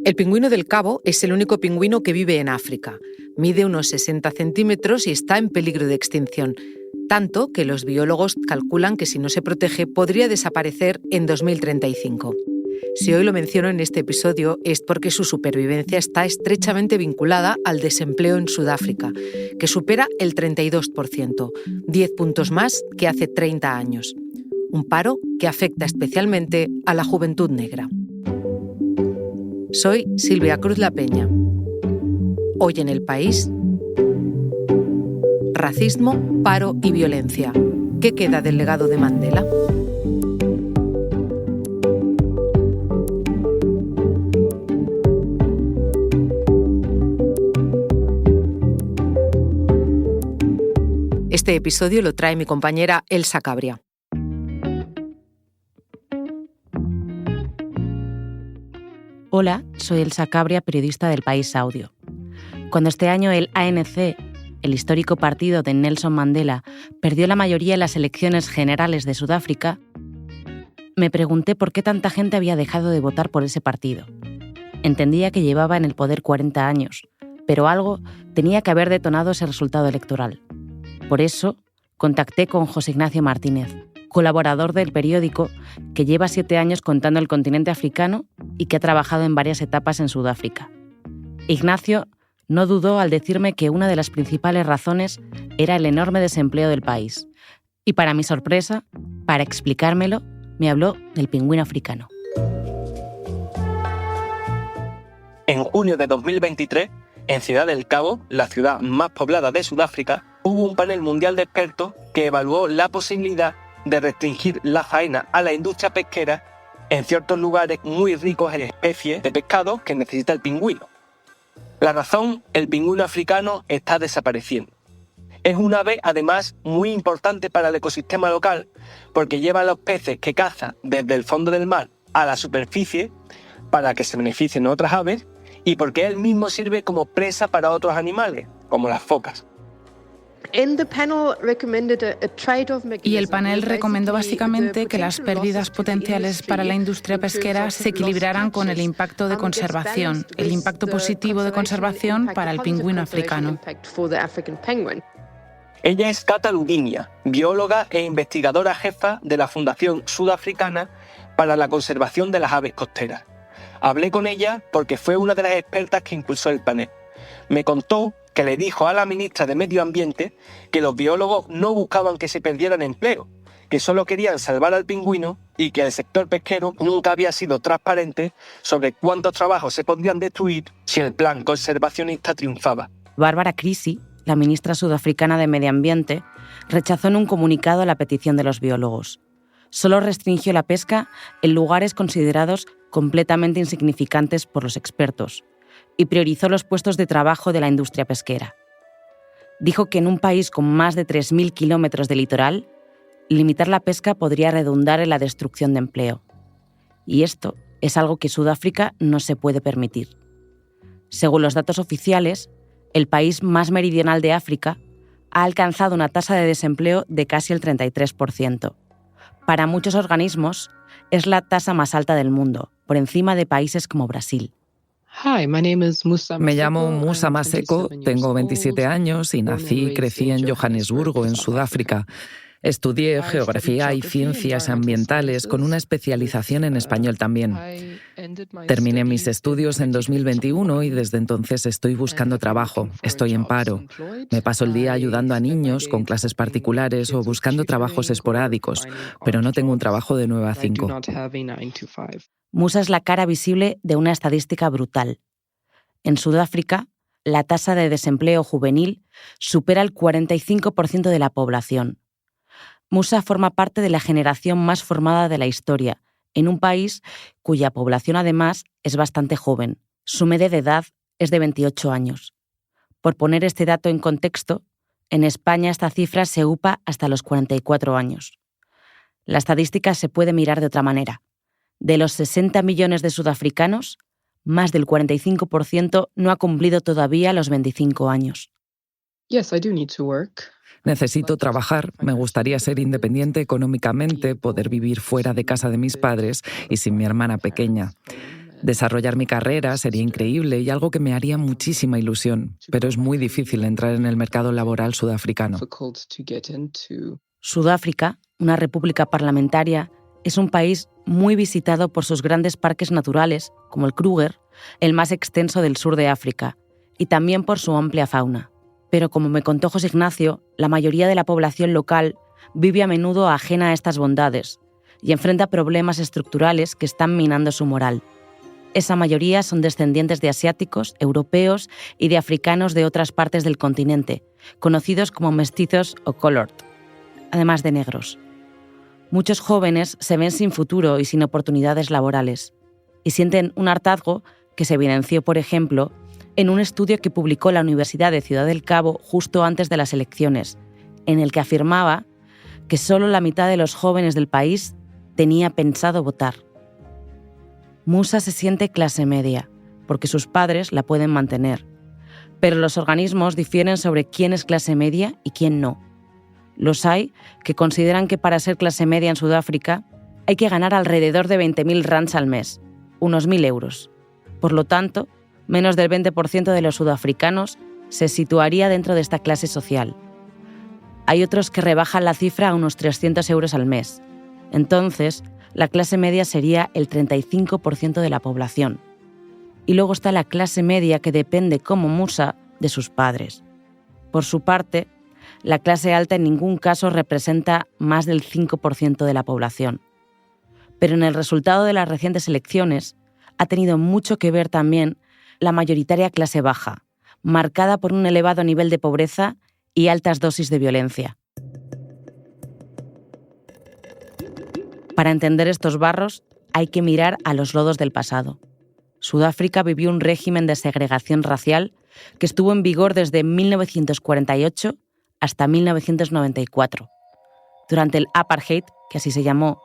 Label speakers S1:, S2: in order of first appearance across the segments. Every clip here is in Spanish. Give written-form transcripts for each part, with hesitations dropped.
S1: El pingüino del Cabo es el único pingüino que vive en África. Mide unos 60 centímetros y está en peligro de extinción. Tanto que los biólogos calculan que si no se protege podría desaparecer en 2035. Si hoy lo menciono en este episodio es porque su supervivencia está estrechamente vinculada al desempleo en Sudáfrica, que supera el 32%, 10 puntos más que hace 30 años. Un paro que afecta especialmente a la juventud negra. Soy Silvia Cruz La Peña. Hoy en El País, racismo, paro y violencia. ¿Qué queda del legado de Mandela? Este episodio lo trae mi compañera Elsa Cabria.
S2: Hola, soy Elsa Cabria, periodista del País Audio. Cuando este año el ANC, el histórico partido de Nelson Mandela, perdió la mayoría en las elecciones generales de Sudáfrica, me pregunté por qué tanta gente había dejado de votar por ese partido. Entendía que llevaba en el poder 40 años, pero algo tenía que haber detonado ese resultado electoral. Por eso, contacté con José Ignacio Martínez, colaborador del periódico que lleva 7 años contando el continente africano y que ha trabajado en varias etapas en Sudáfrica. Ignacio no dudó al decirme que una de las principales razones era el enorme desempleo del país. Y para mi sorpresa, para explicármelo, me habló del pingüino africano.
S3: En junio de 2023, en Ciudad del Cabo, la ciudad más poblada de Sudáfrica, hubo un panel mundial de expertos que evaluó la posibilidad de restringir la faena a la industria pesquera en ciertos lugares muy ricos en especies de pescado que necesita el pingüino. La razón, el pingüino africano está desapareciendo. Es un ave, además, muy importante para el ecosistema local porque lleva los peces que caza desde el fondo del mar a la superficie para que se beneficien otras aves y porque él mismo sirve como presa para otros animales, como las focas.
S4: Y el panel recomendó básicamente que las pérdidas potenciales para la industria pesquera se equilibraran con el impacto de conservación, el impacto positivo de conservación para el pingüino africano.
S3: Ella es Kata Ludinia, bióloga e investigadora jefa de la Fundación Sudafricana para la Conservación de las Aves Costeras. Hablé con ella porque fue una de las expertas que impulsó el panel. Me contó que le dijo a la ministra de Medio Ambiente que los biólogos no buscaban que se perdieran empleo, que solo querían salvar al pingüino y que el sector pesquero nunca había sido transparente sobre cuántos trabajos se podrían destruir si el plan conservacionista triunfaba.
S2: Bárbara Creecy, la ministra sudafricana de Medio Ambiente, rechazó en un comunicado la petición de los biólogos. Solo restringió la pesca en lugares considerados completamente insignificantes por los expertos y priorizó los puestos de trabajo de la industria pesquera. Dijo que en un país con más de 3.000 kilómetros de litoral, limitar la pesca podría redundar en la destrucción de empleo. Y esto es algo que Sudáfrica no se puede permitir. Según los datos oficiales, el país más meridional de África ha alcanzado una tasa de desempleo de casi el 33%. Para muchos organismos, es la tasa más alta del mundo, por encima de países como Brasil.
S5: Me llamo Musa Maseko, tengo 27 años y nací y crecí en Johannesburgo, en Sudáfrica. Estudié geografía y ciencias ambientales con una especialización en español también. Terminé mis estudios en 2021 y desde entonces estoy buscando trabajo. Estoy en paro. Me paso el día ayudando a niños con clases particulares o buscando trabajos esporádicos, pero no tengo un trabajo de 9 a 5.
S2: Musa es la cara visible de una estadística brutal. En Sudáfrica, la tasa de desempleo juvenil supera el 45% de la población. Musa forma parte de la generación más formada de la historia, en un país cuya población además es bastante joven. Su media de edad es de 28 años. Por poner este dato en contexto, en España esta cifra se upa hasta los 44 años. La estadística se puede mirar de otra manera. De los 60 millones de sudafricanos, más del 45% no ha cumplido todavía los 25 años.
S5: Necesito trabajar, me gustaría ser independiente económicamente, poder vivir fuera de casa de mis padres y sin mi hermana pequeña. Desarrollar mi carrera sería increíble y algo que me haría muchísima ilusión, pero es muy difícil entrar en el mercado laboral sudafricano.
S2: Sudáfrica, una república parlamentaria, es un país muy visitado por sus grandes parques naturales, como el Kruger, el más extenso del sur de África, y también por su amplia fauna. Pero como me contó José Ignacio, la mayoría de la población local vive a menudo ajena a estas bondades y enfrenta problemas estructurales que están minando su moral. Esa mayoría son descendientes de asiáticos, europeos y de africanos de otras partes del continente, conocidos como mestizos o colored, además de negros. Muchos jóvenes se ven sin futuro y sin oportunidades laborales, y sienten un hartazgo que se evidenció, por ejemplo, en un estudio que publicó la Universidad de Ciudad del Cabo justo antes de las elecciones, en el que afirmaba que solo la mitad de los jóvenes del país tenía pensado votar. Musa se siente clase media, porque sus padres la pueden mantener, pero los organismos difieren sobre quién es clase media y quién no. Los hay que consideran que para ser clase media en Sudáfrica hay que ganar alrededor de 20.000 rands al mes, unos 1.000 euros. Por lo tanto, menos del 20% de los sudafricanos se situaría dentro de esta clase social. Hay otros que rebajan la cifra a unos 300 euros al mes. Entonces, la clase media sería el 35% de la población. Y luego está la clase media que depende, como Musa, de sus padres. Por su parte, la clase alta en ningún caso representa más del 5% de la población. Pero en el resultado de las recientes elecciones ha tenido mucho que ver también la mayoritaria clase baja, marcada por un elevado nivel de pobreza y altas dosis de violencia. Para entender estos barros, hay que mirar a los lodos del pasado. Sudáfrica vivió un régimen de segregación racial que estuvo en vigor desde 1948 hasta 1994. Durante el apartheid, que así se llamó,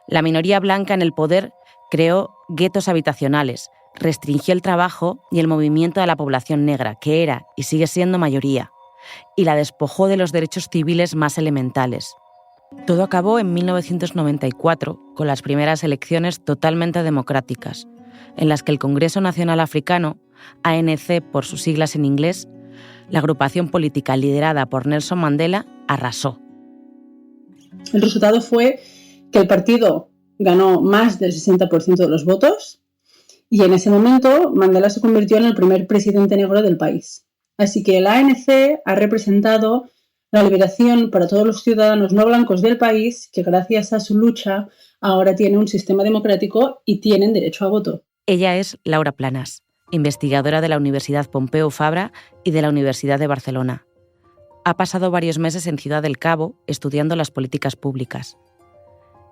S2: la minoría blanca en el poder creó guetos habitacionales, restringió el trabajo y el movimiento de la población negra, que era y sigue siendo mayoría, y la despojó de los derechos civiles más elementales. Todo acabó en 1994 con las primeras elecciones totalmente democráticas, en las que el Congreso Nacional Africano, ANC por sus siglas en inglés, la agrupación política liderada por Nelson Mandela, arrasó.
S6: El resultado fue que el partido ganó más del 60% de los votos y en ese momento Mandela se convirtió en el primer presidente negro del país. Así que el ANC ha representado la liberación para todos los ciudadanos no blancos del país que gracias a su lucha ahora tienen un sistema democrático y tienen derecho a voto.
S2: Ella es Laura Planas, investigadora de la Universidad Pompeu Fabra y de la Universidad de Barcelona. Ha pasado varios meses en Ciudad del Cabo estudiando las políticas públicas.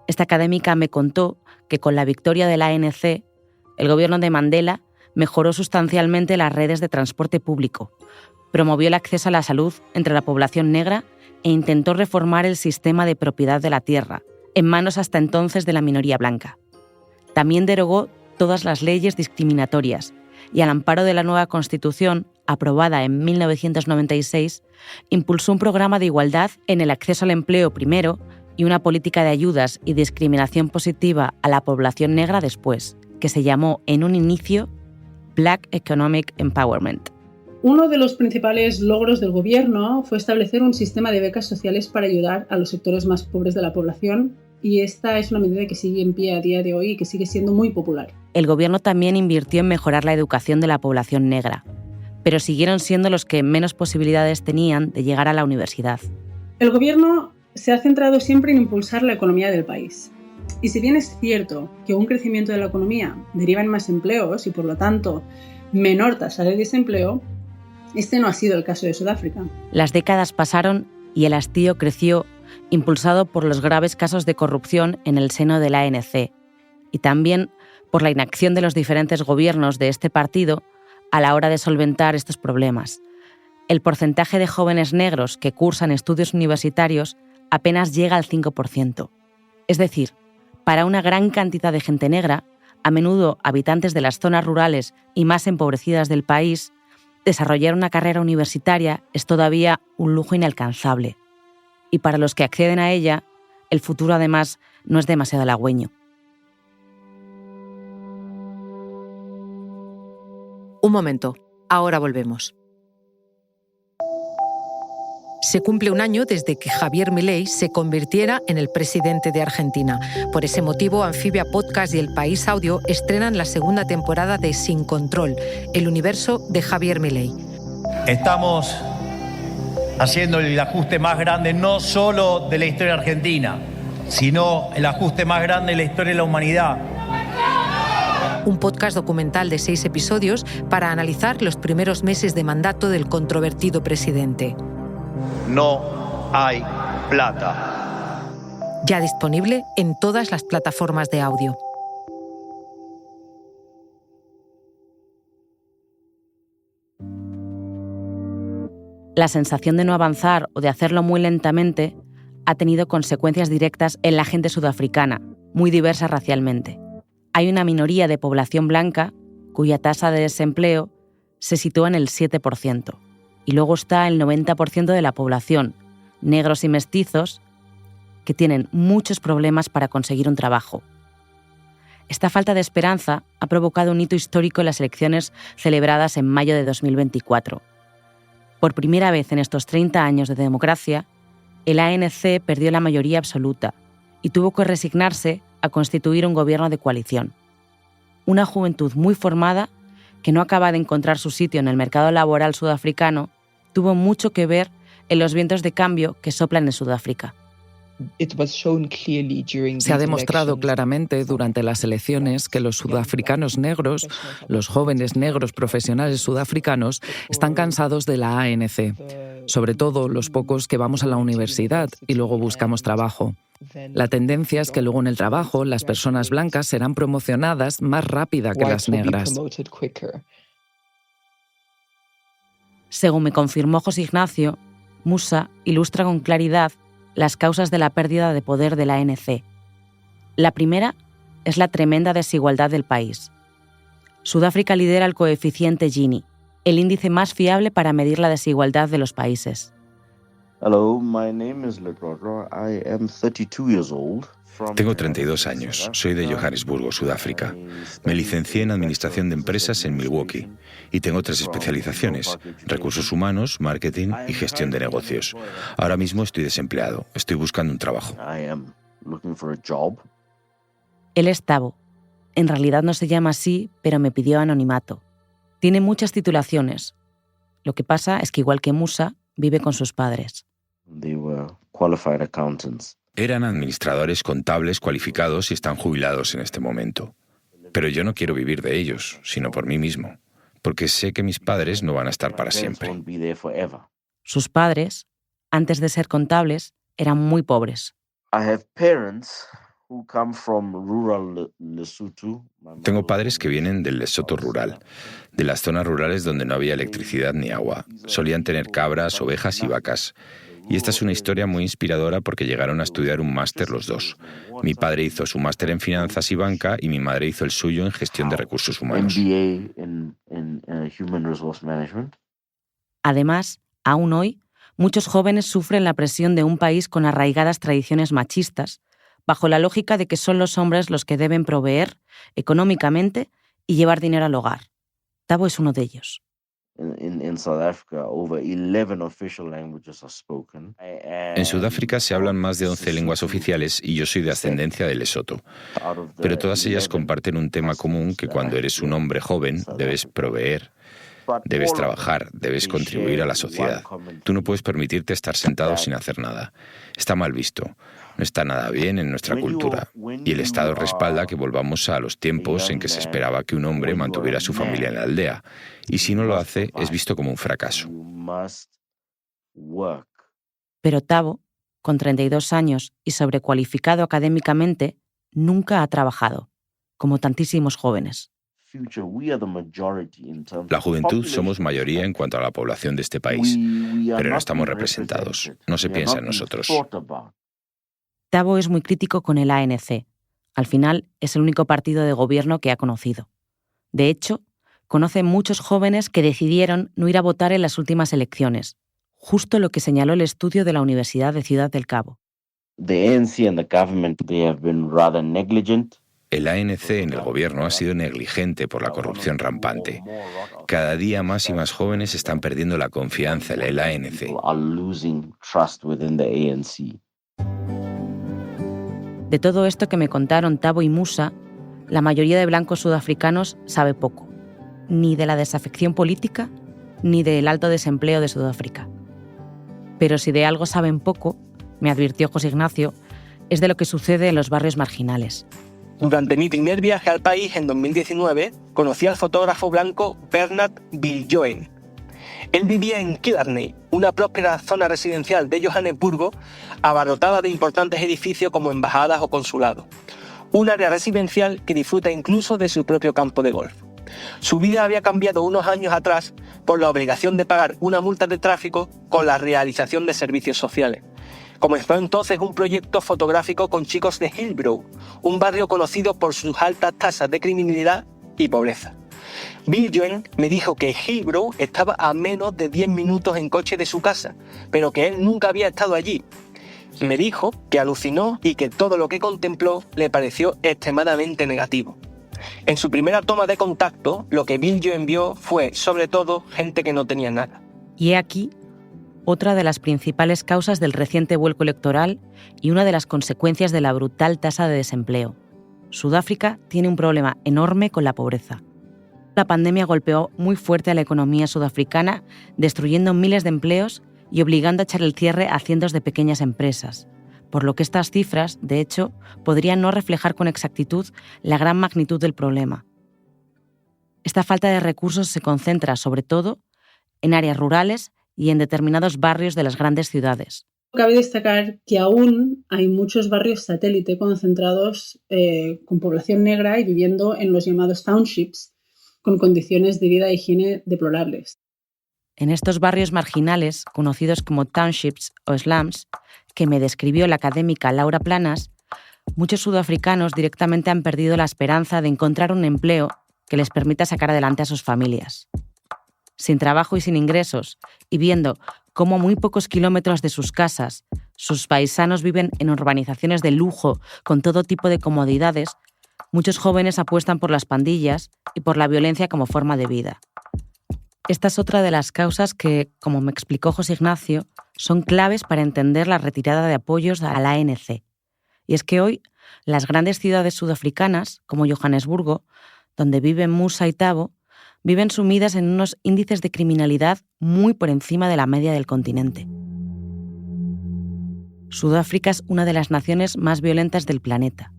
S2: Esta académica me contó que con la victoria del ANC, el gobierno de Mandela mejoró sustancialmente las redes de transporte público, promovió el acceso a la salud entre la población negra e intentó reformar el sistema de propiedad de la tierra, en manos hasta entonces de la minoría blanca. También derogó todas las leyes discriminatorias y, al amparo de la nueva Constitución, aprobada en 1996, impulsó un programa de igualdad en el acceso al empleo primero y una política de ayudas y discriminación positiva a la población negra después, que se llamó en un inicio Black Economic Empowerment.
S6: Uno de los principales logros del gobierno fue establecer un sistema de becas sociales para ayudar a los sectores más pobres de la población, y esta es una medida que sigue en pie a día de hoy y que sigue siendo muy popular.
S2: El gobierno también invirtió en mejorar la educación de la población negra, pero siguieron siendo los que menos posibilidades tenían de llegar a la universidad.
S6: El gobierno se ha centrado siempre en impulsar la economía del país. Y si bien es cierto que un crecimiento de la economía deriva en más empleos y por lo tanto menor tasa de desempleo, este no ha sido el caso de Sudáfrica.
S2: Las décadas pasaron y el hastío creció, impulsado por los graves casos de corrupción en el seno del ANC y también por la inacción de los diferentes gobiernos de este partido a la hora de solventar estos problemas. El porcentaje de jóvenes negros que cursan estudios universitarios apenas llega al 5%. Es decir, para una gran cantidad de gente negra, a menudo habitantes de las zonas rurales y más empobrecidas del país, desarrollar una carrera universitaria es todavía un lujo inalcanzable. Y para los que acceden a ella, el futuro además no es demasiado halagüeño.
S1: Un momento, ahora volvemos. Se cumple un año desde que Javier Milei se convirtiera en el presidente de Argentina. Por ese motivo, Anfibia Podcast y El País Audio estrenan la segunda temporada de Sin Control, el universo de Javier Milei.
S7: Estamos haciendo el ajuste más grande no solo de la historia argentina, sino el ajuste más grande de la historia de la humanidad.
S1: Un podcast documental de 6 episodios para analizar los primeros meses de mandato del controvertido presidente.
S7: No hay plata.
S1: Ya disponible en todas las plataformas de audio.
S2: La sensación de no avanzar o de hacerlo muy lentamente ha tenido consecuencias directas en la gente sudafricana, muy diversa racialmente. Hay una minoría de población blanca cuya tasa de desempleo se sitúa en el 7%. Y luego está el 90% de la población, negros y mestizos, que tienen muchos problemas para conseguir un trabajo. Esta falta de esperanza ha provocado un hito histórico en las elecciones celebradas en mayo de 2024. Por primera vez en estos 30 años de democracia, el ANC perdió la mayoría absoluta y tuvo que resignarse a constituir un gobierno de coalición. Una juventud muy formada, que no acaba de encontrar su sitio en el mercado laboral sudafricano, tuvo mucho que ver en los vientos de cambio que soplan en Sudáfrica.
S5: Se ha demostrado claramente durante las elecciones que los sudafricanos negros, los jóvenes negros profesionales sudafricanos, están cansados de la ANC, sobre todo los pocos que vamos a la universidad y luego buscamos trabajo. La tendencia es que luego en el trabajo las personas blancas serán promocionadas más rápida que las negras.
S2: Según me confirmó José Ignacio, Musa ilustra con claridad las causas de la pérdida de poder de la ANC. La primera es la tremenda desigualdad del país. Sudáfrica lidera el coeficiente Gini, el índice más fiable para medir la desigualdad de los países.
S8: Hello, my name is Ledrodro. I am 32 years old.
S9: Tengo 32 años, soy de Johannesburgo, Sudáfrica. Me licencié en Administración de Empresas en Milwaukee y tengo 3 especializaciones: Recursos Humanos, Marketing y Gestión de Negocios. Ahora mismo estoy desempleado, estoy buscando un trabajo.
S2: Él es Tabo. En realidad no se llama así, pero me pidió anonimato. Tiene muchas titulaciones. Lo que pasa es que, igual que Musa, vive con sus padres.
S8: They were qualified accountants.
S9: Eran administradores contables cualificados y están jubilados en este momento. Pero yo no quiero vivir de ellos, sino por mí mismo, porque sé que mis padres no van a estar para siempre.
S2: Sus padres, antes de ser contables, eran muy pobres.
S9: Tengo padres que vienen del Lesoto rural, de las zonas rurales donde no había electricidad ni agua. Solían tener cabras, ovejas y vacas. Y esta es una historia muy inspiradora porque llegaron a estudiar un máster los dos. Mi padre hizo su máster en finanzas y banca y mi madre hizo el suyo en gestión de recursos humanos.
S2: Además, aún hoy, muchos jóvenes sufren la presión de un país con arraigadas tradiciones machistas, bajo la lógica de que son los hombres los que deben proveer económicamente y llevar dinero al hogar. Tabo es uno de ellos.
S9: En Sudáfrica se hablan más de 11 lenguas oficiales y yo soy de ascendencia de Lesoto. Pero todas ellas comparten un tema común que cuando eres un hombre joven debes proveer, debes trabajar, debes contribuir a la sociedad. Tú no puedes permitirte estar sentado sin hacer nada. Está mal visto. No está nada bien en nuestra cultura. Y el Estado respalda que volvamos a los tiempos en que se esperaba que un hombre mantuviera a su familia en la aldea. Y si no lo hace, es visto como un fracaso.
S2: Pero Tabo, con 32 años y sobrecualificado académicamente, nunca ha trabajado, como tantísimos jóvenes.
S9: La juventud somos mayoría en cuanto a la población de este país, pero no estamos representados. No se piensa en nosotros.
S2: Tabo es muy crítico con el ANC. Al final, es el único partido de gobierno que ha conocido. De hecho, conoce muchos jóvenes que decidieron no ir a votar en las últimas elecciones, justo lo que señaló el estudio de la Universidad de Ciudad del Cabo.
S9: El ANC en el gobierno ha sido negligente por la corrupción rampante. Cada día más y más jóvenes están perdiendo la confianza en el ANC.
S2: De todo esto que me contaron Thabo y Musa, la mayoría de blancos sudafricanos sabe poco, ni de la desafección política, ni del alto desempleo de Sudáfrica. Pero si de algo saben poco, me advirtió José Ignacio, es de lo que sucede en los barrios marginales.
S3: Durante mi primer viaje al país en 2019, conocí al fotógrafo blanco Bernard Viljoen. Él vivía en Killarney, una próspera zona residencial de Johannesburgo, abarrotada de importantes edificios como embajadas o consulados. Un área residencial que disfruta incluso de su propio campo de golf. Su vida había cambiado unos años atrás por la obligación de pagar una multa de tráfico con la realización de servicios sociales. Comenzó entonces un proyecto fotográfico con chicos de Hillbrow, un barrio conocido por sus altas tasas de criminalidad y pobreza. Viljoen me dijo que Hillbrow estaba a menos de 10 minutos en coche de su casa, pero que él nunca había estado allí. Me dijo que alucinó y que todo lo que contempló le pareció extremadamente negativo. En su primera toma de contacto, lo que Viljoen vio fue, sobre todo, gente que no tenía nada.
S2: Y he aquí otra de las principales causas del reciente vuelco electoral y una de las consecuencias de la brutal tasa de desempleo. Sudáfrica tiene un problema enorme con la pobreza. La pandemia golpeó muy fuerte a la economía sudafricana, destruyendo miles de empleos y obligando a echar el cierre a cientos de pequeñas empresas, por lo que estas cifras, de hecho, podrían no reflejar con exactitud la gran magnitud del problema. Esta falta de recursos se concentra, sobre todo, en áreas rurales y en determinados barrios de las grandes ciudades.
S6: Cabe destacar que aún hay muchos barrios satélite concentrados con población negra y viviendo en los llamados townships, con condiciones de vida e higiene deplorables.
S2: En estos barrios marginales, conocidos como townships o slums, que me describió la académica Laura Planas, muchos sudafricanos directamente han perdido la esperanza de encontrar un empleo que les permita sacar adelante a sus familias. Sin trabajo y sin ingresos, y viendo cómo a muy pocos kilómetros de sus casas sus paisanos viven en urbanizaciones de lujo con todo tipo de comodidades, muchos jóvenes apuestan por las pandillas y por la violencia como forma de vida. Esta es otra de las causas que, como me explicó José Ignacio, son claves para entender la retirada de apoyos a la ANC. Y es que hoy las grandes ciudades sudafricanas, como Johannesburgo, donde viven Musa y Thabo, viven sumidas en unos índices de criminalidad muy por encima de la media del continente. Sudáfrica es una de las naciones más violentas del planeta.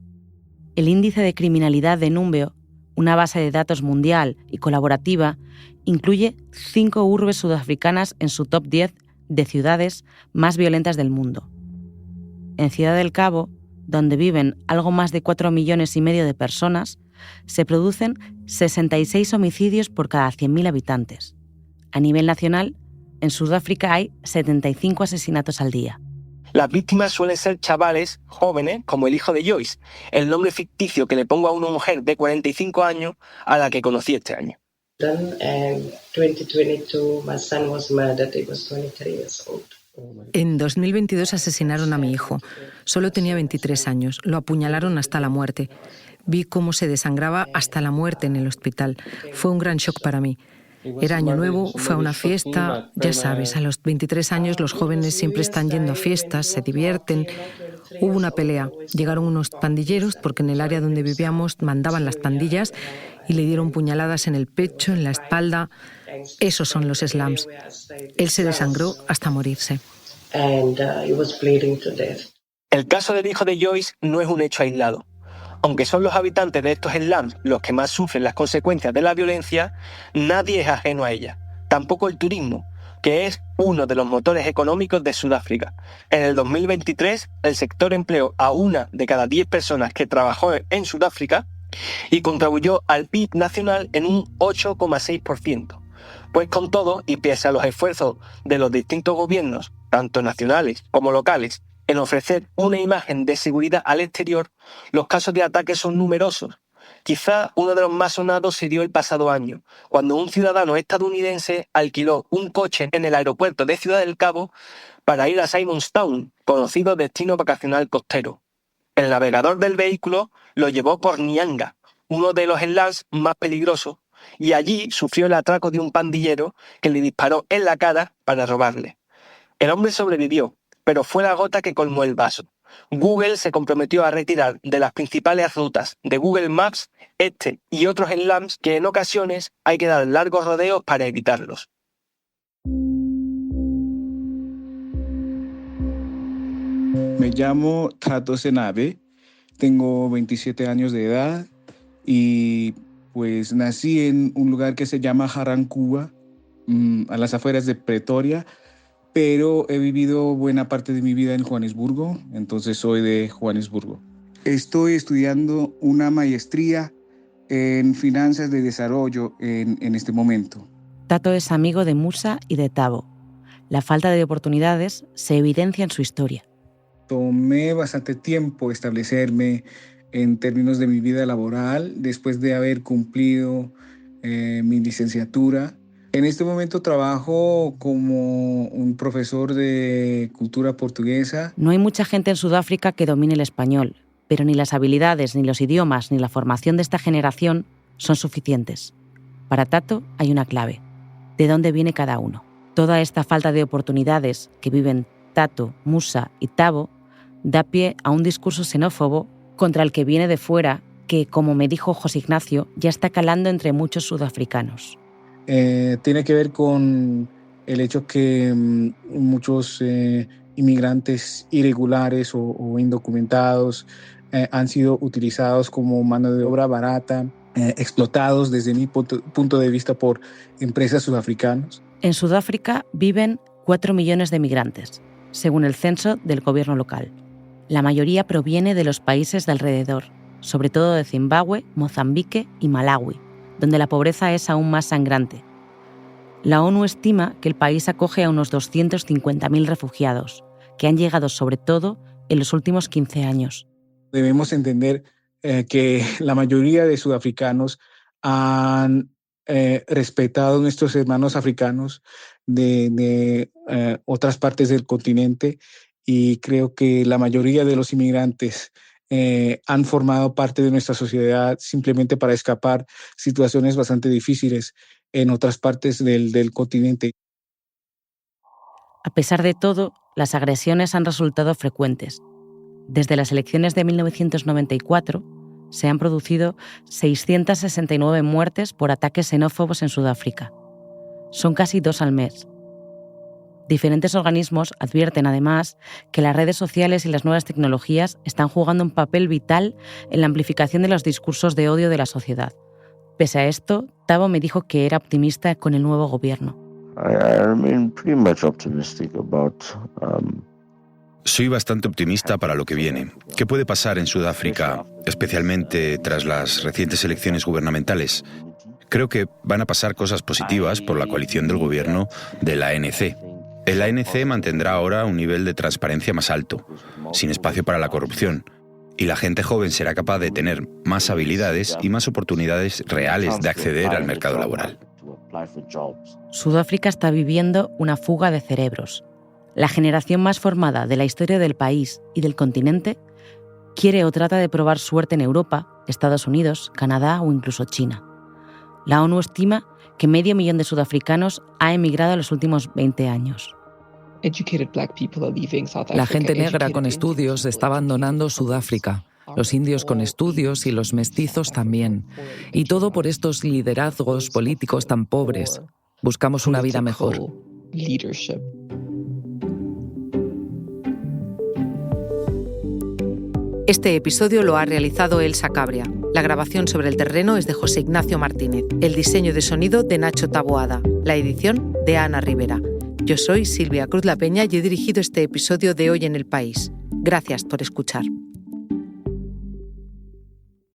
S2: El índice de criminalidad de Numbeo, una base de datos mundial y colaborativa, incluye 5 urbes sudafricanas en su top 10 de ciudades más violentas del mundo. En Ciudad del Cabo, donde viven algo más de 4,5 millones de personas, se producen 66 homicidios por cada 100.000 habitantes. A nivel nacional, en Sudáfrica hay 75 asesinatos al día.
S3: Las víctimas suelen ser chavales jóvenes, como el hijo de Joyce, el nombre ficticio que le pongo a una mujer de 45 años a la que conocí este año.
S1: En 2022 asesinaron a mi hijo. Solo tenía 23 años. Lo apuñalaron hasta la muerte. Vi cómo se desangraba hasta la muerte en el hospital. Fue un gran shock para mí. Era Año Nuevo, fue a una fiesta. Ya sabes, a los 23 años los jóvenes siempre están yendo a fiestas, se divierten. Hubo una pelea. Llegaron unos pandilleros, porque en el área donde vivíamos mandaban las pandillas, y le dieron puñaladas en el pecho, en la espalda. Esos son los slums. Él se desangró hasta morirse.
S3: El caso del hijo de Joyce no es un hecho aislado. Aunque son los habitantes de estos slums los que más sufren las consecuencias de la violencia, nadie es ajeno a ella. Tampoco el turismo, que es uno de los motores económicos de Sudáfrica. En el 2023, el sector empleó a 1 de cada 10 personas que trabajó en Sudáfrica y contribuyó al PIB nacional en un 8,6%. Pues con todo, y pese a los esfuerzos de los distintos gobiernos, tanto nacionales como locales, en ofrecer una imagen de seguridad al exterior, los casos de ataques son numerosos. Quizá uno de los más sonados se dio el pasado año, cuando un ciudadano estadounidense alquiló un coche en el aeropuerto de Ciudad del Cabo para ir a Simonstown, conocido destino vacacional costero. El navegador del vehículo lo llevó por Nyanga, uno de los slums más peligrosos, y allí sufrió el atraco de un pandillero que le disparó en la cara para robarle. El hombre sobrevivió, pero fue la gota que colmó el vaso. Google se comprometió a retirar de las principales rutas de Google Maps este y otros slums que en ocasiones hay que dar largos rodeos para evitarlos.
S10: Me llamo Tato Senabe, tengo 27 años de edad y pues nací en un lugar que se llama Harancuba, a las afueras de Pretoria, pero he vivido buena parte de mi vida en Johannesburgo, entonces soy de Johannesburgo. Estoy estudiando una maestría en finanzas de desarrollo en este momento.
S2: Tato es amigo de Musa y de Tabo. La falta de oportunidades se evidencia en su historia.
S10: Tomé bastante tiempo establecerme en términos de mi vida laboral después de haber cumplido mi licenciatura. En este momento trabajo como un profesor de cultura portuguesa.
S2: No hay mucha gente en Sudáfrica que domine el español, pero ni las habilidades, ni los idiomas, ni la formación de esta generación son suficientes. Para Tato hay una clave: ¿de dónde viene cada uno? Toda esta falta de oportunidades que viven Tato, Musa y Tabo da pie a un discurso xenófobo contra el que viene de fuera que, como me dijo José Ignacio, ya está calando entre muchos sudafricanos.
S10: Tiene que ver con el hecho que muchos inmigrantes irregulares o indocumentados han sido utilizados como mano de obra barata, explotados desde mi punto de vista por empresas sudafricanas.
S2: En Sudáfrica viven 4 millones de migrantes, según el censo del gobierno local. La mayoría proviene de los países de alrededor, sobre todo de Zimbabue, Mozambique y Malawi, donde la pobreza es aún más sangrante. La ONU estima que el país acoge a unos 250.000 refugiados, que han llegado sobre todo en los últimos 15 años.
S10: Debemos entender que la mayoría de sudafricanos han respetado a nuestros hermanos africanos de otras partes del continente, y creo que la mayoría de los inmigrantes han formado parte de nuestra sociedad simplemente para escapar situaciones bastante difíciles en otras partes del continente.
S2: A pesar de todo, las agresiones han resultado frecuentes. Desde las elecciones de 1994 se han producido 669 muertes por ataques xenófobos en Sudáfrica. Son casi 2 al mes. Diferentes organismos advierten además que las redes sociales y las nuevas tecnologías están jugando un papel vital en la amplificación de los discursos de odio de la sociedad. Pese a esto, Tabo me dijo que era optimista con el nuevo gobierno.
S9: Soy bastante optimista para lo que viene. ¿Qué puede pasar en Sudáfrica, especialmente tras las recientes elecciones gubernamentales? Creo que van a pasar cosas positivas por la coalición del gobierno del ANC. El ANC mantendrá ahora un nivel de transparencia más alto, sin espacio para la corrupción, y la gente joven será capaz de tener más habilidades y más oportunidades reales de acceder al mercado laboral.
S2: Sudáfrica está viviendo una fuga de cerebros. La generación más formada de la historia del país y del continente quiere o trata de probar suerte en Europa, Estados Unidos, Canadá o incluso China. La ONU estima que 500.000 de sudafricanos ha emigrado en los últimos 20 años.
S5: La gente negra con estudios está abandonando Sudáfrica, los indios con estudios y los mestizos también. Y todo por estos liderazgos políticos tan pobres. Buscamos una vida mejor.
S1: Este episodio lo ha realizado Elsa Cabria. La grabación sobre el terreno es de José Ignacio Martínez. El diseño de sonido de Nacho Taboada. La edición de Ana Rivera. Yo soy Silvia Cruz La Peña y he dirigido este episodio de Hoy en el País. Gracias por escuchar.